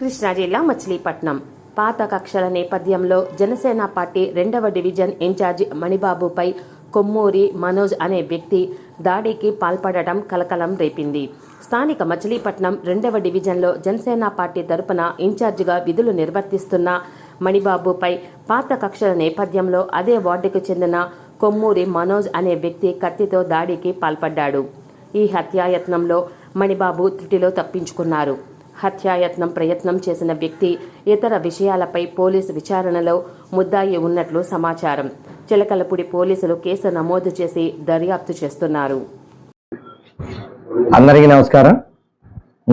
కృష్ణా జిల్లా మచిలీపట్నం పాత కక్షల నేపథ్యంలో జనసేన పార్టీ 2వ డివిజన్ ఇన్ఛార్జి మణిబాబుపై కొమ్మూరి మనోజ్ అనే వ్యక్తి దాడికి పాల్పడటం కలకలం రేపింది. స్థానిక మచిలీపట్నం 2వ డివిజన్లో జనసేన పార్టీ తరపున ఇన్ఛార్జిగా విధులు నిర్వర్తిస్తున్న మణిబాబుపై పాత కక్షల నేపథ్యంలో అదే వార్డుకు చెందిన కొమ్మూరి మనోజ్ అనే వ్యక్తి కత్తితో దాడికి పాల్పడ్డాడు. ఈ హత్యాయత్నంలో మణిబాబు త్రుటిలో తప్పించుకున్నారు. హత్యాయత్నం ప్రయత్నం చేసిన వ్యక్తి ఇతర విషయాలపై పోలీసు విచారణలో ముద్దాయి ఉన్నట్లు సమాచారం. చిలకలపూడి పోలీసులు కేసు నమోదు చేసి దర్యాప్తు చేస్తున్నారు. అందరికీ నమస్కారం.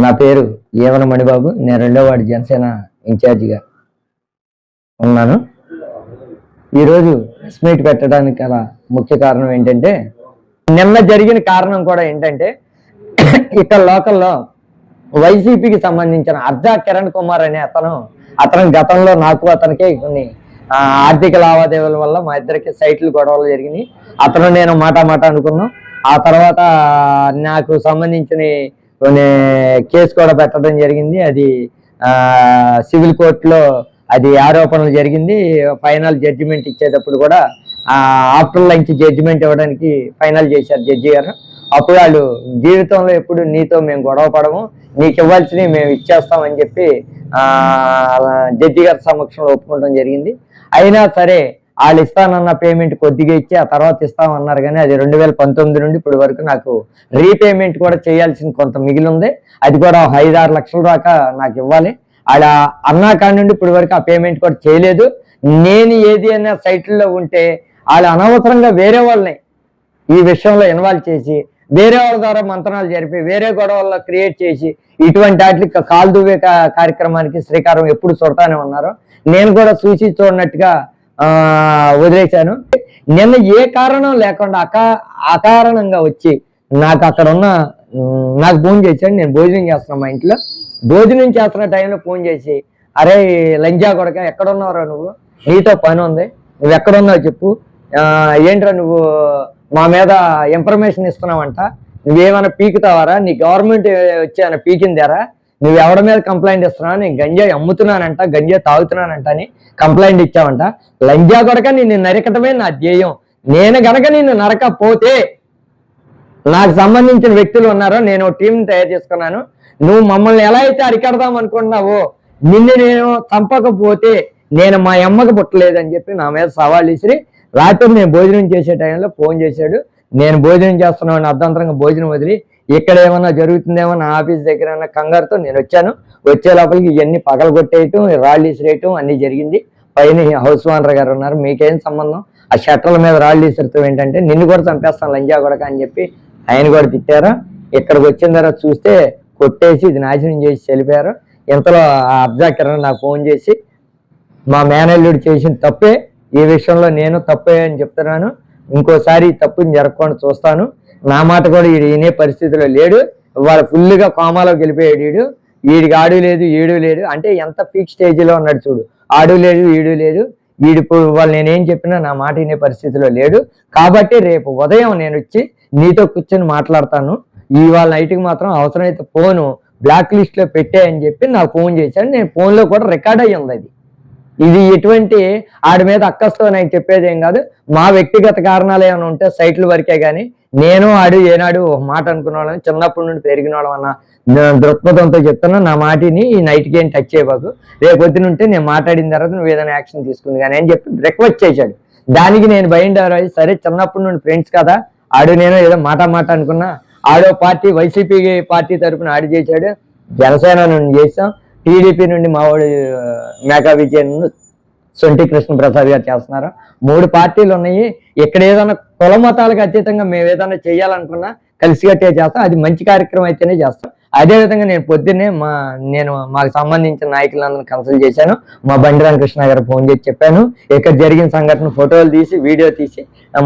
నా పేరు ఏవన మణిబాబు. నేను 2వ వార్డు జనసేన ఇన్ఛార్జిగా ఉన్నాను. ఈరోజు ప్రెస్ మీట్ పెట్టడానికి గల ముఖ్య కారణం ఏంటంటే, నిన్న జరిగిన కారణం కూడా ఏంటంటే, ఇక్కడ లోకల్లో వైసీపీకి సంబంధించిన అర్జా కిరణ్ కుమార్ అనే అతను గతంలో నాకు అతనికి కొన్ని ఆర్థిక లావాదేవీల వల్ల మా ఇద్దరికి సైట్లు గొడవలు జరిగినాయి. అతను నేను మాట అనుకున్నాం. ఆ తర్వాత నాకు సంబంధించిన కొన్ని కేసు కూడా పెట్టడం జరిగింది. అది సివిల్ కోర్టులో అది ఆరోపణలు జరిగింది. ఫైనల్ జడ్జిమెంట్ ఇచ్చేటప్పుడు కూడా ఆఫ్టర్ లంచ్ జడ్జిమెంట్ ఇవ్వడానికి ఫైనల్ చేశారు జడ్జి గారు. అప్పుడు వాళ్ళు జీవితంలో ఎప్పుడు నీతో మేము గొడవ పడము, నీకు ఇవ్వాల్సినవి మేము ఇచ్చేస్తామని చెప్పి జడ్జి గారి సమక్షంలో ఒప్పుకోవడం జరిగింది. అయినా సరే వాళ్ళు ఇస్తానన్న పేమెంట్ కొద్దిగా ఇచ్చి ఆ తర్వాత ఇస్తామన్నారు. కానీ అది 2019 నుండి ఇప్పటి వరకు నాకు రీపేమెంట్ కూడా చేయాల్సిన కొంత మిగిలి ఉంది. అది కూడా 5-6 లక్షల దాకా నాకు ఇవ్వాలి. అలా అన్నా కాడి నుండి ఇప్పటి వరకు ఆ పేమెంట్ కూడా చేయలేదు. నేను ఏది అనే సైట్లలో ఉంటే వాళ్ళు అనవసరంగా వేరే వాళ్ళని ఈ విషయంలో ఇన్వాల్వ్ చేసి వేరే వాళ్ళ ద్వారా మంత్రాలు జరిపి వేరే గొడవల్లో క్రియేట్ చేసి ఇటువంటి వాటికి కాలు దువ్వే కార్యక్రమానికి శ్రీకారం ఎప్పుడు చుడతానే ఉన్నారు. నేను కూడా చూసి చూడనట్టుగా వదిలేశాను. నిన్న ఏ కారణం లేకుండా అకారణంగా వచ్చి నాకు అక్కడ ఉన్న నాకు ఫోన్ చేశాడు. నేను భోజనం చేస్తున్నా, మా ఇంట్లో భోజనం చేస్తున్న టైంలో ఫోన్ చేసి, అరే లంజా కొడక ఎక్కడున్నావురా నువ్వు, నీతో పని ఉంది, నువ్వు ఎక్కడున్నావు చెప్పు, ఏంట్రా నువ్వు మా మీద ఇన్ఫర్మేషన్ ఇస్తున్నావంట, నువ్వేమైనా పీకుతావారా, నీ గవర్నమెంట్ వచ్చి ఏమైనా పీకిందారా, నువ్వు ఎవరి మీద కంప్లైంట్ ఇస్తున్నావు, నేను గంజాయి అమ్ముతున్నానంట, గంజాయి తాగుతున్నానంట అని కంప్లైంట్ ఇచ్చావంట. లంజా కొడక నిన్ను నరకటమే నా ధ్యేయం. నేను గనక నిన్ను నరకపోతే నాకు సంబంధించిన వ్యక్తులు ఉన్నారో నేను టీంని తయారు చేసుకున్నాను. నువ్వు మమ్మల్ని ఎలా అయితే అరికడదాం అనుకుంటున్నావో నిన్ను నేను చంపకపోతే నేను మా అమ్మకి పుట్టలేదని చెప్పి నా మీద సవాల్ ఇసిరి రాత్రి నేను భోజనం చేసే టైంలో ఫోన్ చేశాడు. నేను భోజనం చేస్తున్నాను, అర్ధంతరంగా భోజనం వదిలి ఇక్కడ ఏమన్నా జరుగుతుందేమో నా ఆఫీస్ దగ్గర అన్న కంగారుతో నేను వచ్చాను. వచ్చే లోపలికి ఇవన్నీ పగలగొట్టేయటం, రాళ్ళు ఇసిరేయటం అన్నీ జరిగింది. పైన హౌస్ ఓనర్ గారు ఉన్నారు, మీకేం సంబంధం, ఆ షట్టర్ల మీద రాళ్ళు ఇసురుతాం ఏంటంటే నిన్ను కూడా చంపేస్తాను లంజా కొడక అని చెప్పి ఆయన కూడా తిట్టారు. ఇక్కడికి వచ్చిన తర్వాత చూస్తే కొట్టేసి ఇది నాశనం చేసి వెళ్ళిపోయారు. ఇంతలో ఆ అబ్జా కిరణ్ నాకు ఫోన్ చేసి, మా మేనల్లుడు చేసిన తప్పే, ఈ విషయంలో నేను తప్పే అని చెప్తున్నాను, ఇంకోసారి తప్పుని జరగకుండా చూస్తాను, నా మాట కూడా ఈయనే పరిస్థితిలో లేడు, వాళ్ళ ఫుల్గా కోమాలోకి వెళ్ళిపోయాడు, వీడికి ఆడు లేదు ఈడు లేదు అంటే ఎంత పీక్ స్టేజ్లో ఉన్నాడు చూడు. ఆడు లేదు ఈడు లేదు, వీడిప్పుడు వాళ్ళు నేనేం చెప్పినా నా మాట వినే పరిస్థితిలో లేడు. కాబట్టి రేపు ఉదయం నేను వచ్చి నీతో కూర్చొని మాట్లాడతాను, ఇవాళ నైట్కి మాత్రం అవసరమైతే ఫోను బ్లాక్ లిస్ట్లో పెట్టాయని చెప్పి నాకు ఫోన్ చేశాను. నేను ఫోన్లో కూడా రికార్డ్ అయ్యి ఉంది. ఇది ఎటువంటి ఆడి మీద అక్కస్తో నాకు చెప్పేది ఏం కాదు. మా వ్యక్తిగత కారణాలు ఏమైనా ఉంటే సైట్ల వరకే కానీ నేను ఆడు ఏనాడు ఒక మాట అనుకున్న వాళ్ళని, చిన్నప్పటి నుండి పెరిగిన వాళ్ళం అన్న దృక్పథంతో చెప్తున్నా. నా మాటిని ఈ నైట్కి ఏం టచ్ చేయబాకు, రేపు పొద్దున ఉంటే నేను మాట్లాడిన తర్వాత నువ్వు ఏదైనా యాక్షన్ తీసుకుంది కానీ అని చెప్పి రిక్వెస్ట్ చేశాడు. దానికి నేను బయలుదేరి సరే చిన్నప్పటి నుండి ఫ్రెండ్స్ కదా, ఆడు నేను ఏదో మాట అనుకున్నా. ఆడో పార్టీ వైసీపీ పార్టీ తరఫున ఆడు చేశాడు, జనసేన నుండి చేసాం, టీడీపీ నుండి మావాడు మేకా విజయన్, సొంటి కృష్ణప్రసాద్ గారు చేస్తున్నారు. 3 పార్టీలు ఉన్నాయి. ఇక్కడ ఏదైనా కుల మతాలకు అతీతంగా మేము ఏదైనా చేయాలనుకున్నా కలిసికట్టే చేస్తాం. అది మంచి కార్యక్రమం అయితేనే చేస్తాం. అదేవిధంగా నేను పొద్దున్నే మాకు సంబంధించిన నాయకులందరినీ కన్సల్ట్ చేశాను. మా బండి రామకృష్ణ గారు ఫోన్ చేసి చెప్పాను. ఇక్కడ జరిగిన సంఘటన ఫోటోలు తీసి వీడియో తీసి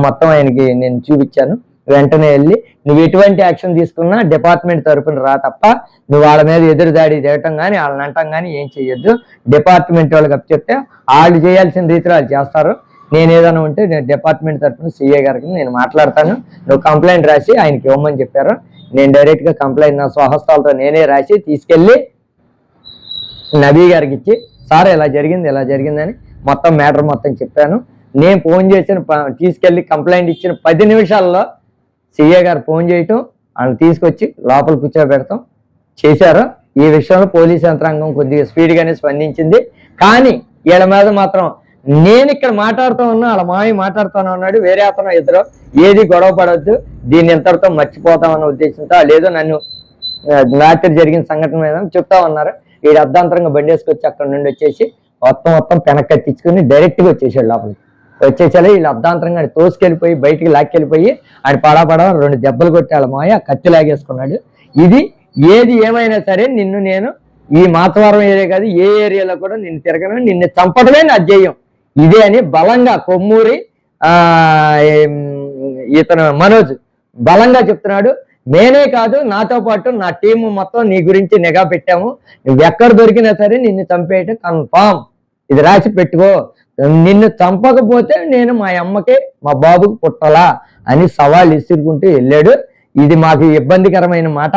మొత్తం ఆయనకి నేను చూపించాను. వెంటనే వెళ్ళి నువ్వు ఎటువంటి యాక్షన్ తీసుకున్నా డిపార్ట్మెంట్ తరఫున రా తప్ప నువ్వు వాళ్ళ మీద ఎదురు దాడి చేయటం కానీ వాళ్ళని అంటాం కానీ ఏం చేయొద్దు. డిపార్ట్మెంట్ వాళ్ళకి అప్పు చెప్తే వాళ్ళు చేయాల్సిన రీతిలో వాళ్ళు చేస్తారు. నేను ఏదైనా ఉంటే నేను డిపార్ట్మెంట్ తరఫున సీఏ గారికి నేను మాట్లాడతాను, నువ్వు కంప్లైంట్ రాసి ఆయనకి ఇవ్వమని చెప్పారు. నేను డైరెక్ట్గా కంప్లైంట్ నా స్వహస్తాలతో నేనే రాసి తీసుకెళ్ళి నబీ గారికి ఇచ్చి, సార్ ఇలా జరిగిందని మొత్తం మ్యాటర్ మొత్తం చెప్పాను. నేను ఫోన్ చేసిన తీసుకెళ్ళి కంప్లైంట్ ఇచ్చిన 10 నిమిషాల్లో సిఏ గారు ఫోన్ చేయటం, వాళ్ళని తీసుకొచ్చి లోపల కూర్చోబెడతాం చేశారు. ఈ విషయంలో పోలీస్ యంత్రాంగం కొద్దిగా స్పీడ్గానే స్పందించింది. కానీ వీళ్ళ మీద మాత్రం నేను ఇక్కడ మాట్లాడుతూ ఉన్నా, వాళ్ళ మావి మాట్లాడుతూనే ఉన్నాడు, వేరే అతను ఇద్దరు, ఏది గొడవ పడవద్దు, దీన్ని ఇంతటితో మర్చిపోతామన్న ఉద్దేశంతో లేదో నన్ను రాత్రి జరిగిన సంఘటన మీద చెప్తా ఉన్నారు. వీడు అర్ధాంతరంగా బండి వేసుకొచ్చి అక్కడ నుండి వచ్చేసి మొత్తం పెనకట్టించుకుని డైరెక్ట్గా వచ్చేసాడు లోపలికి. వచ్చేసరి వీళ్ళు అర్ధాంతరంగా ఆయన తోసుకెళ్ళిపోయి బయటికి లాక్కెళ్ళిపోయి ఆయన పడా 2 దెబ్బలు కొట్టి వాళ్ళ మాయ కత్తి లాగేసుకున్నాడు. ఇది ఏది ఏమైనా సరే నేను ఈ మాతవరం ఏరియా కాదు, ఏ ఏరియాలో కూడా నిన్ను తిరగను, నిన్ను చంపడమే నా ధ్యేయం ఇదే అని బలంగా కొమ్మూరి ఇతను మనోజ్ బలంగా చెప్తున్నాడు. నేనే కాదు, నాతో పాటు నా టీము మొత్తం నీ గురించి నిఘా పెట్టాము. నువ్వు ఎక్కడ దొరికినా సరే నిన్ను చంపేయటం కన్ఫామ్, ఇది రాసి పెట్టుకో. నిన్ను చంపకపోతే నేను మా అమ్మకి మా బాబుకి పుట్టాలా అని సవాల్ ఇసురుకుంటూ వెళ్ళాడు. ఇది మాకు ఇబ్బందికరమైన మాట.